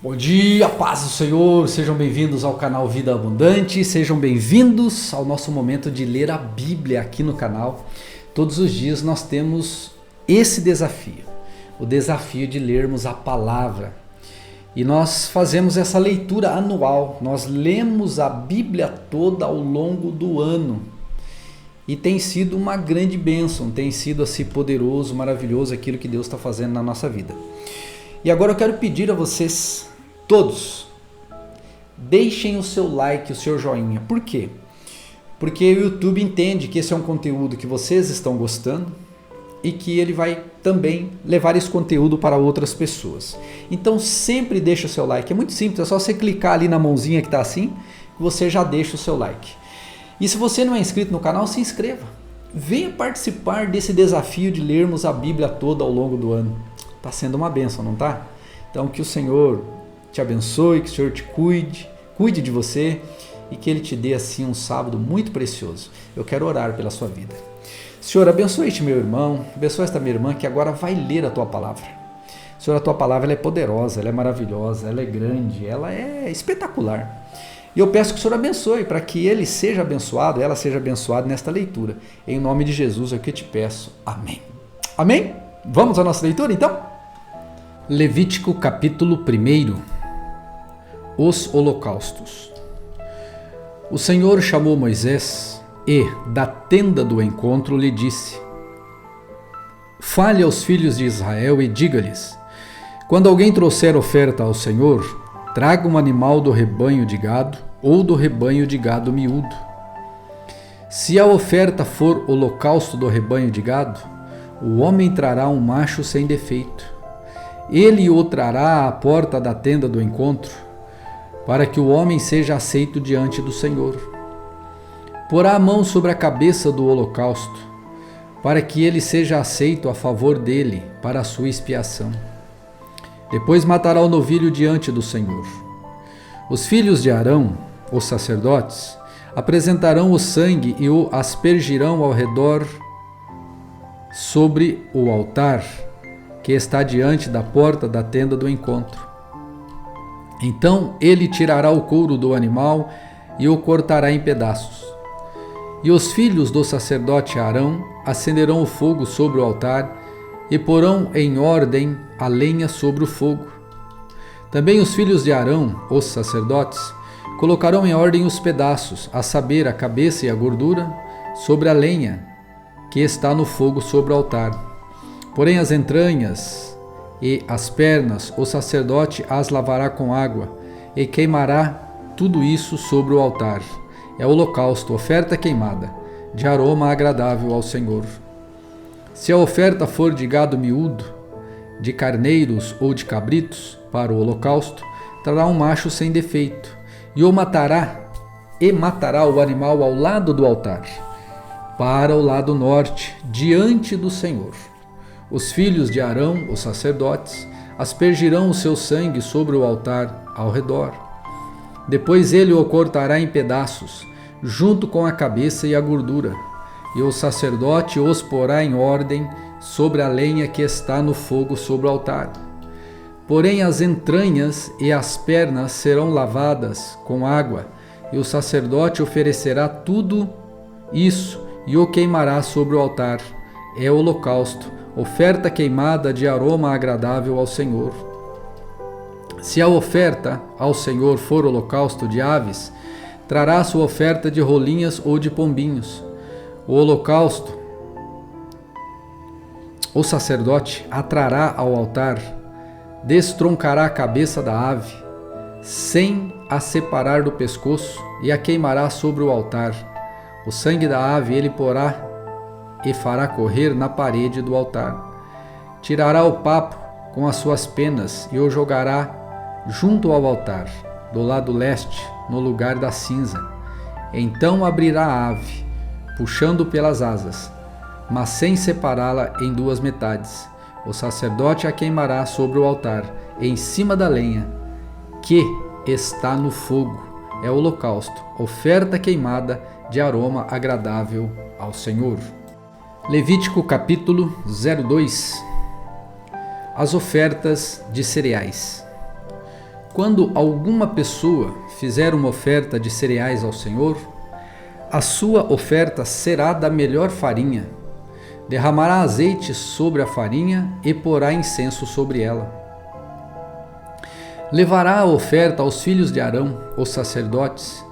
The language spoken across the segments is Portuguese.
Bom dia, paz do Senhor, sejam bem-vindos ao canal Vida Abundante, sejam bem-vindos ao nosso momento de ler a Bíblia aqui no canal. Todos os dias nós temos esse desafio, o desafio de lermos a palavra. E nós fazemos essa leitura anual, nós lemos a Bíblia toda ao longo do ano. E tem sido uma grande bênção, tem sido assim poderoso, maravilhoso aquilo que Deus está fazendo na nossa vida. E agora eu quero pedir a vocês, todos, deixem o seu like, o seu joinha. Por quê? Porque o YouTube entende que esse é um conteúdo que vocês estão gostando e que ele vai também levar esse conteúdo para outras pessoas. Então sempre deixa o seu like, é muito simples, é só você clicar ali na mãozinha que está assim, você já deixa o seu like. E se você não é inscrito no canal, se inscreva. Venha participar desse desafio de lermos a Bíblia toda ao longo do ano. Está sendo uma bênção, não está? Então que o Senhor te abençoe, que o Senhor te cuide de você e que Ele te dê assim um sábado muito precioso. Eu quero orar pela sua vida. Senhor, abençoe este meu irmão, abençoe esta minha irmã que agora vai ler a Tua Palavra. Senhor, a Tua Palavra ela é poderosa, ela é maravilhosa, ela é grande, ela é espetacular. E eu peço que o Senhor abençoe para que ele seja abençoado, ela seja abençoada nesta leitura. Em nome de Jesus é o que eu te peço. Amém. Amém? Vamos à nossa leitura então? Levítico capítulo 1. Os holocaustos. O Senhor chamou Moisés e, da tenda do encontro, lhe disse: Fale aos filhos de Israel e diga-lhes: quando alguém trouxer oferta ao Senhor, traga um animal do rebanho de gado ou do rebanho de gado miúdo. Se a oferta for holocausto do rebanho de gado, o homem trará um macho sem defeito. Ele o trará à porta da tenda do encontro, para que o homem seja aceito diante do Senhor. Porá a mão sobre a cabeça do holocausto, para que ele seja aceito a favor dele para a sua expiação. Depois matará o novilho diante do Senhor. Os filhos de Arão, os sacerdotes, apresentarão o sangue e o aspergirão ao redor sobre o altar que está diante da porta da tenda do encontro. Então ele tirará o couro do animal e o cortará em pedaços. E os filhos do sacerdote Arão acenderão o fogo sobre o altar e porão em ordem a lenha sobre o fogo. Também os filhos de Arão, os sacerdotes, colocarão em ordem os pedaços, a saber, a cabeça e a gordura, sobre a lenha que está no fogo sobre o altar. Porém as entranhas e as pernas, o sacerdote as lavará com água e queimará tudo isso sobre o altar. É holocausto, oferta queimada, de aroma agradável ao Senhor. Se a oferta for de gado miúdo, de carneiros ou de cabritos, para o holocausto, trará um macho sem defeito, e matará o animal ao lado do altar, para o lado norte, diante do Senhor. Os filhos de Arão, os sacerdotes, aspergirão o seu sangue sobre o altar ao redor. Depois ele o cortará em pedaços, junto com a cabeça e a gordura, e o sacerdote os porá em ordem sobre a lenha que está no fogo sobre o altar. Porém as entranhas e as pernas serão lavadas com água, e o sacerdote oferecerá tudo isso e o queimará sobre o altar. É holocausto, oferta queimada de aroma agradável ao Senhor. Se a oferta ao Senhor for holocausto de aves, trará sua oferta de rolinhas ou de pombinhos. O holocausto, o sacerdote a trará ao altar, destroncará a cabeça da ave, sem a separar do pescoço, e a queimará sobre o altar. O sangue da ave ele porá e fará correr na parede do altar. Tirará o papo com as suas penas e o jogará junto ao altar, do lado leste, no lugar da cinza. Então abrirá a ave, puxando pelas asas, mas sem separá-la em duas metades. O sacerdote a queimará sobre o altar, em cima da lenha, que está no fogo. É holocausto, oferta queimada de aroma agradável ao Senhor. Levítico capítulo 02. As ofertas de cereais. Quando alguma pessoa fizer uma oferta de cereais ao Senhor, a sua oferta será da melhor farinha. Derramará azeite sobre a farinha e porá incenso sobre ela. Levará a oferta aos filhos de Arão, os sacerdotes,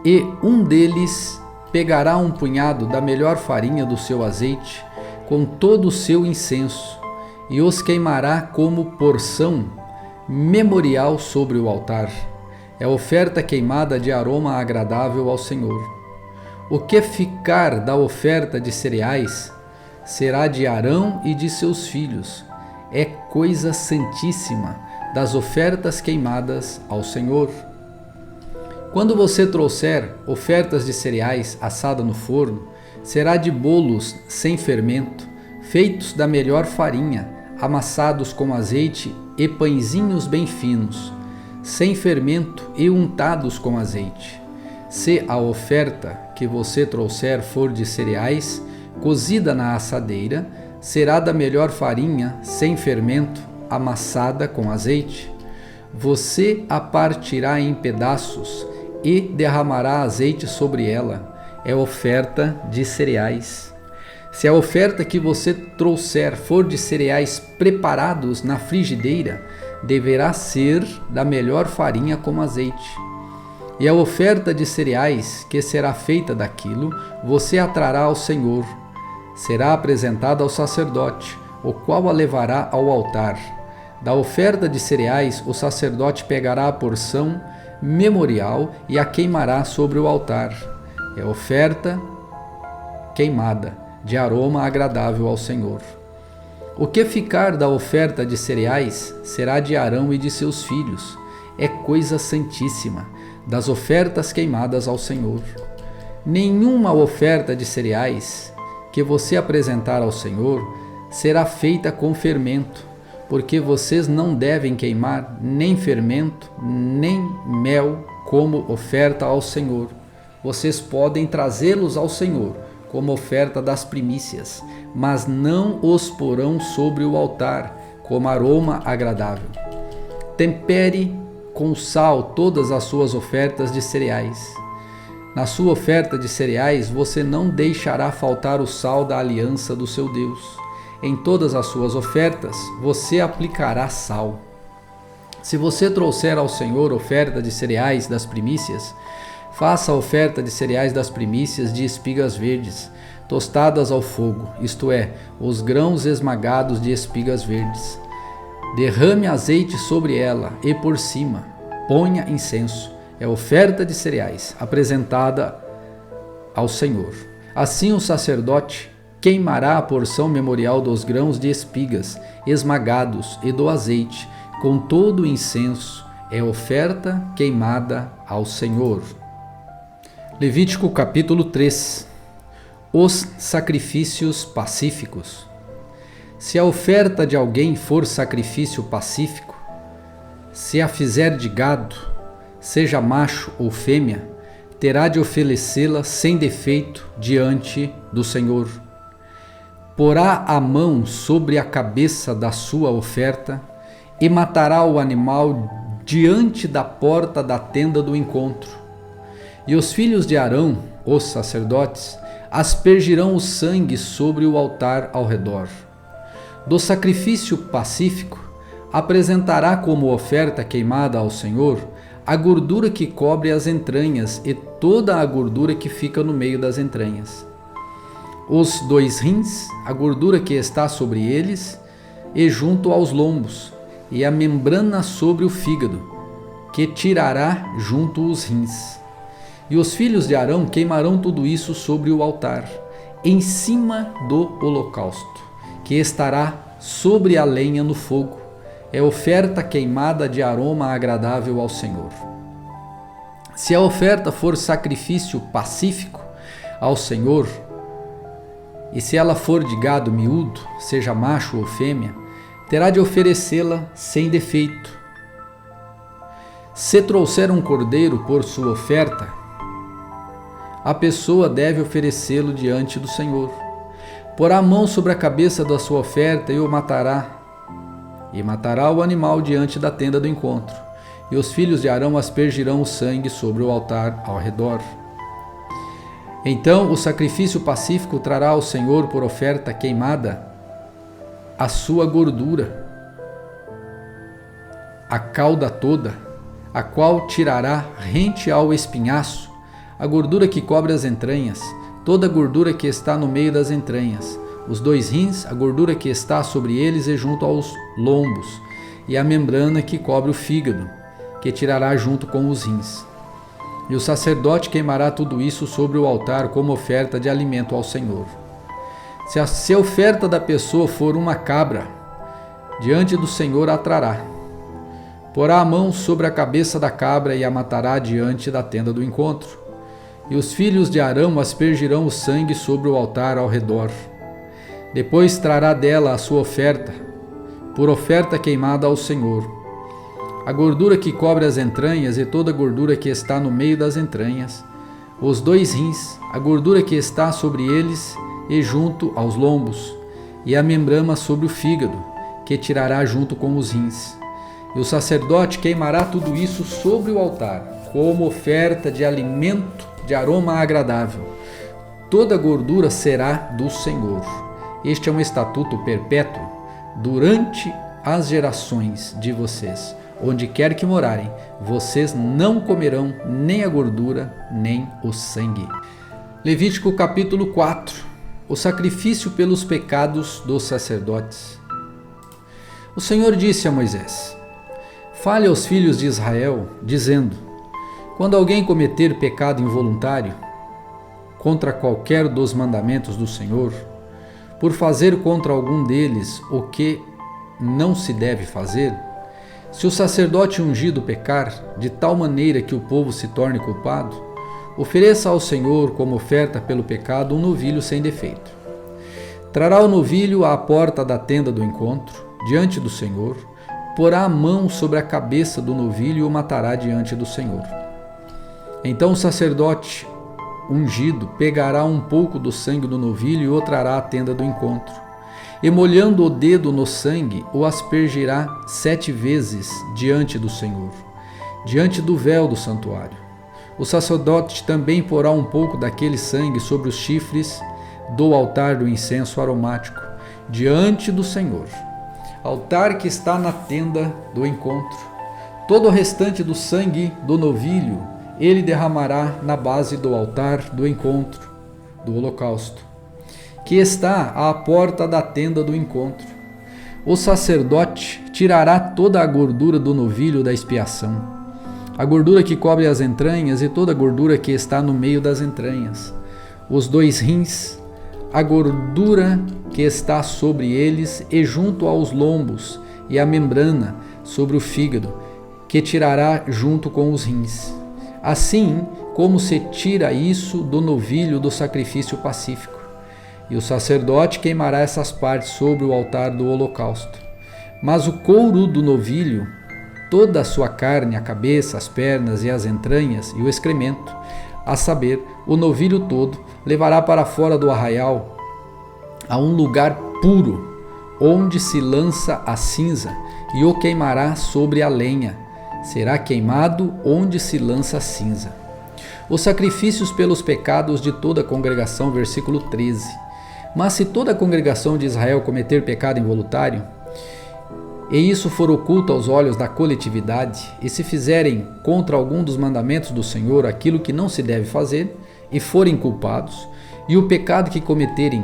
e um deles pegará um punhado da melhor farinha do seu azeite, com todo o seu incenso, e os queimará como porção memorial sobre o altar. É oferta queimada de aroma agradável ao Senhor. O que ficar da oferta de cereais será de Arão e de seus filhos. É coisa santíssima das ofertas queimadas ao Senhor. Quando você trouxer ofertas de cereais assada no forno, será de bolos sem fermento, feitos da melhor farinha, amassados com azeite e pãezinhos bem finos, sem fermento e untados com azeite. Se a oferta que você trouxer for de cereais, cozida na assadeira, será da melhor farinha, sem fermento, amassada com azeite. Você a partirá em pedaços e derramará azeite sobre ela. É oferta de cereais. Se a oferta que você trouxer for de cereais preparados na frigideira, deverá ser da melhor farinha com azeite. E a oferta de cereais que será feita daquilo, você a trará ao Senhor. Será apresentada ao sacerdote, o qual a levará ao altar. Da oferta de cereais, o sacerdote pegará a porção memorial e a queimará sobre o altar. É oferta queimada, de aroma agradável ao Senhor. O que ficar da oferta de cereais será de Arão e de seus filhos. É coisa santíssima das ofertas queimadas ao Senhor. Nenhuma oferta de cereais que você apresentar ao Senhor será feita com fermento, porque vocês não devem queimar nem fermento, nem mel como oferta ao Senhor. Vocês podem trazê-los ao Senhor como oferta das primícias, mas não os porão sobre o altar como aroma agradável. Tempere com sal todas as suas ofertas de cereais. Na sua oferta de cereais, você não deixará faltar o sal da aliança do seu Deus. Em todas as suas ofertas, você aplicará sal. Se você trouxer ao Senhor oferta de cereais das primícias, faça a oferta de cereais das primícias de espigas verdes, tostadas ao fogo, isto é, os grãos esmagados de espigas verdes. Derrame azeite sobre ela e por cima ponha incenso. É oferta de cereais apresentada ao Senhor. Assim o sacerdote queimará a porção memorial dos grãos de espigas esmagados e do azeite, com todo o incenso. É oferta queimada ao Senhor. Levítico capítulo 3. Os sacrifícios pacíficos. Se a oferta de alguém for sacrifício pacífico, se a fizer de gado, seja macho ou fêmea, terá de oferecê-la sem defeito diante do Senhor. Porá a mão sobre a cabeça da sua oferta e matará o animal diante da porta da tenda do encontro. E os filhos de Arão, os sacerdotes, aspergirão o sangue sobre o altar ao redor. Do sacrifício pacífico, apresentará como oferta queimada ao Senhor a gordura que cobre as entranhas e toda a gordura que fica no meio das entranhas. Os 2 rins, a gordura que está sobre eles e junto aos lombos, e a membrana sobre o fígado, que tirará junto os rins. E os filhos de Arão queimarão tudo isso sobre o altar, em cima do holocausto, que estará sobre a lenha no fogo. É oferta queimada de aroma agradável ao Senhor. Se a oferta for sacrifício pacífico ao Senhor, e se ela for de gado miúdo, seja macho ou fêmea, terá de oferecê-la sem defeito. Se trouxer um cordeiro por sua oferta, a pessoa deve oferecê-lo diante do Senhor. Porá a mão sobre a cabeça da sua oferta e o matará. E matará o animal diante da tenda do encontro. e os filhos de Arão aspergirão o sangue sobre o altar ao redor. Então o sacrifício pacífico trará ao Senhor por oferta queimada a sua gordura, a cauda toda, a qual tirará rente ao espinhaço, a gordura que cobre as entranhas, toda a gordura que está no meio das entranhas, os 2 rins, a gordura que está sobre eles e junto aos lombos, e a membrana que cobre o fígado, que tirará junto com os rins. E o sacerdote queimará tudo isso sobre o altar como oferta de alimento ao Senhor. Se a oferta da pessoa for uma cabra, diante do Senhor a trará. Porá a mão sobre a cabeça da cabra e a matará diante da tenda do encontro. E os filhos de Arão aspergirão o sangue sobre o altar ao redor. Depois trará dela a sua oferta, por oferta queimada ao Senhor. A gordura que cobre as entranhas e toda a gordura que está no meio das entranhas, os 2 rins, a gordura que está sobre eles e junto aos lombos, e a membrana sobre o fígado, que tirará junto com os rins. E o sacerdote queimará tudo isso sobre o altar, como oferta de alimento de aroma agradável. Toda a gordura será do Senhor. Este é um estatuto perpétuo durante as gerações de vocês. Onde quer que morarem, vocês não comerão nem a gordura, nem o sangue. Levítico capítulo 4. O sacrifício pelos pecados dos sacerdotes. O Senhor disse a Moisés: fale aos filhos de Israel, dizendo: quando alguém cometer pecado involuntário contra qualquer dos mandamentos do Senhor, por fazer contra algum deles o que não se deve fazer, se o sacerdote ungido pecar de tal maneira que o povo se torne culpado, ofereça ao Senhor como oferta pelo pecado um novilho sem defeito. Trará o novilho à porta da tenda do encontro, diante do Senhor, porá a mão sobre a cabeça do novilho e o matará diante do Senhor. Então o sacerdote ungido pegará um pouco do sangue do novilho e o trará à tenda do encontro. E molhando o dedo no sangue, o aspergirá 7 vezes diante do Senhor, diante do véu do santuário. O sacerdote também porá um pouco daquele sangue sobre os chifres do altar do incenso aromático, diante do Senhor, altar que está na tenda do encontro. Todo o restante do sangue do novilho ele derramará na base do altar do encontro, do holocausto, que está à porta da tenda do encontro. O sacerdote tirará toda a gordura do novilho da expiação, a gordura que cobre as entranhas e toda a gordura que está no meio das entranhas, os 2 rins, a gordura que está sobre eles e junto aos lombos, e a membrana sobre o fígado, que tirará junto com os rins. Assim como se tira isso do novilho do sacrifício pacífico. E o sacerdote queimará essas partes sobre o altar do holocausto. Mas o couro do novilho, toda a sua carne, a cabeça, as pernas e as entranhas e o excremento, a saber, o novilho todo, levará para fora do arraial, a um lugar puro, onde se lança a cinza, e o queimará sobre a lenha. Será queimado onde se lança a cinza. Os sacrifícios pelos pecados de toda a congregação, versículo 13. Mas se toda a congregação de Israel cometer pecado involuntário, e isso for oculto aos olhos da coletividade, e se fizerem contra algum dos mandamentos do Senhor aquilo que não se deve fazer, e forem culpados, e o pecado que cometerem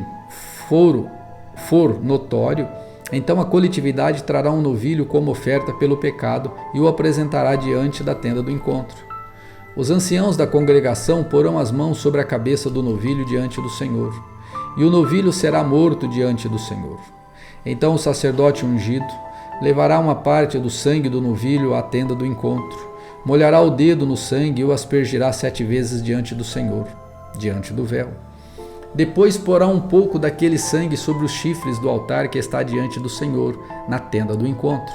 for notório, então a coletividade trará um novilho como oferta pelo pecado e o apresentará diante da tenda do encontro. Os anciãos da congregação porão as mãos sobre a cabeça do novilho diante do Senhor, e o novilho será morto diante do Senhor. Então o sacerdote ungido levará uma parte do sangue do novilho à tenda do encontro, molhará o dedo no sangue e o aspergirá 7 vezes diante do Senhor, diante do véu. Depois porá um pouco daquele sangue sobre os chifres do altar que está diante do Senhor, na tenda do encontro.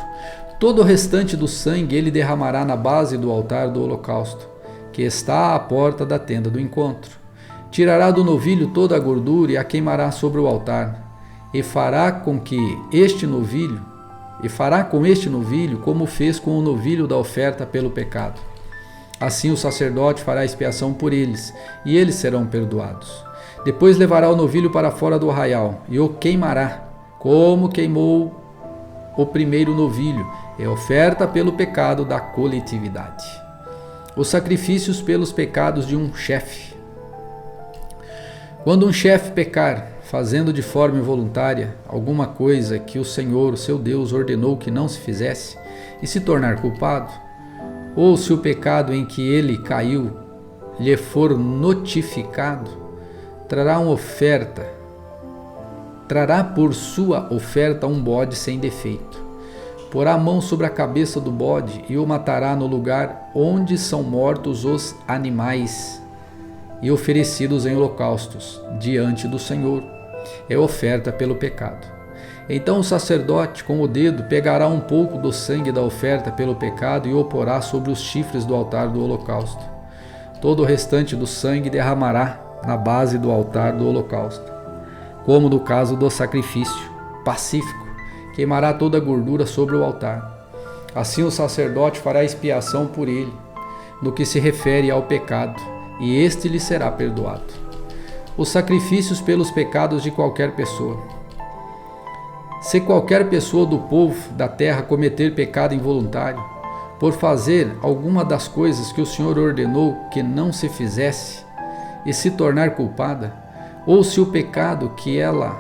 Todo o restante do sangue ele derramará na base do altar do holocausto, que está à porta da tenda do encontro. Tirará do novilho toda a gordura e a queimará sobre o altar, e fará com que este novilho e fará com este novilho como fez com o novilho da oferta pelo pecado. Assim o sacerdote fará expiação por eles, e eles serão perdoados. Depois levará o novilho para fora do arraial, e o queimará, como queimou o primeiro novilho, é oferta pelo pecado da coletividade. Os sacrifícios pelos pecados de um chefe. Quando um chefe pecar, fazendo de forma involuntária alguma coisa que o Senhor, o seu Deus, ordenou que não se fizesse, e se tornar culpado, ou se o pecado em que ele caiu lhe for notificado, trará por sua oferta um bode sem defeito. Porá a mão sobre a cabeça do bode e o matará no lugar onde são mortos os animais e oferecidos em holocaustos diante do Senhor. É oferta pelo pecado. Então o sacerdote, com o dedo, pegará um pouco do sangue da oferta pelo pecado e o porá sobre os chifres do altar do holocausto. Todo o restante do sangue derramará na base do altar do holocausto, como no caso do sacrifício pacífico, queimará toda a gordura sobre o altar. Assim o sacerdote fará expiação por ele, no que se refere ao pecado, e este lhe será perdoado. Os sacrifícios pelos pecados de qualquer pessoa. Se qualquer pessoa do povo da terra cometer pecado involuntário, por fazer alguma das coisas que o Senhor ordenou que não se fizesse, e se tornar culpada, ou se o pecado que ela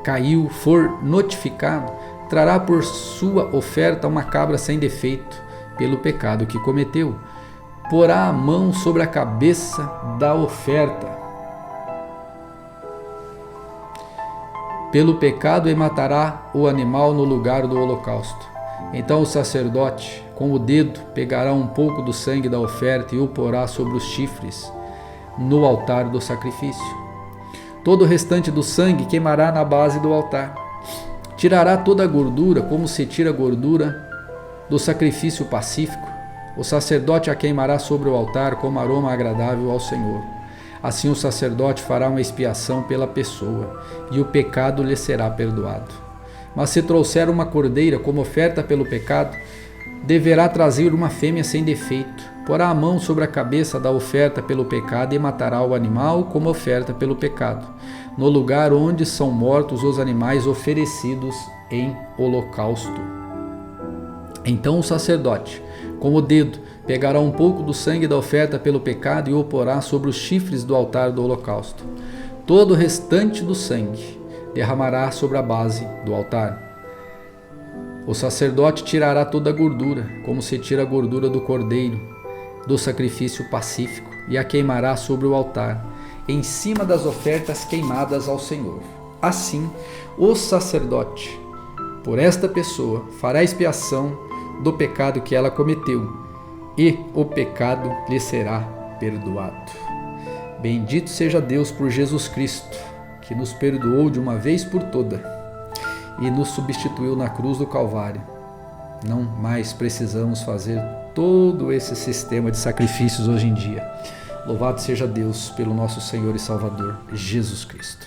caiu for notificado, trará por sua oferta uma cabra sem defeito, pelo pecado que cometeu. Porá a mão sobre a cabeça da oferta pelo pecado e matará o animal no lugar do holocausto. Então o sacerdote, com o dedo, pegará um pouco do sangue da oferta e o porá sobre os chifres no altar do sacrifício. Todo o restante do sangue queimará na base do altar. Tirará toda a gordura, como se tira a gordura do sacrifício pacífico. O sacerdote a queimará sobre o altar como aroma agradável ao Senhor. Assim o sacerdote fará uma expiação pela pessoa, e o pecado lhe será perdoado. Mas se trouxer uma cordeira como oferta pelo pecado, deverá trazer uma fêmea sem defeito. Porá a mão sobre a cabeça da oferta pelo pecado e matará o animal como oferta pelo pecado, no lugar onde são mortos os animais oferecidos em holocausto. Então o sacerdote, com o dedo, pegará um pouco do sangue da oferta pelo pecado e o porá sobre os chifres do altar do holocausto. Todo o restante do sangue derramará sobre a base do altar. O sacerdote tirará toda a gordura, como se tira a gordura do cordeiro, do sacrifício pacífico, e a queimará sobre o altar, em cima das ofertas queimadas ao Senhor. Assim, o sacerdote, por esta pessoa, fará expiação do pecado que ela cometeu, e o pecado lhe será perdoado. Bendito seja Deus por Jesus Cristo, que nos perdoou de uma vez por toda e nos substituiu na cruz do Calvário. Não mais precisamos fazer todo esse sistema de sacrifícios hoje em dia. Louvado seja Deus pelo nosso Senhor e Salvador, Jesus Cristo.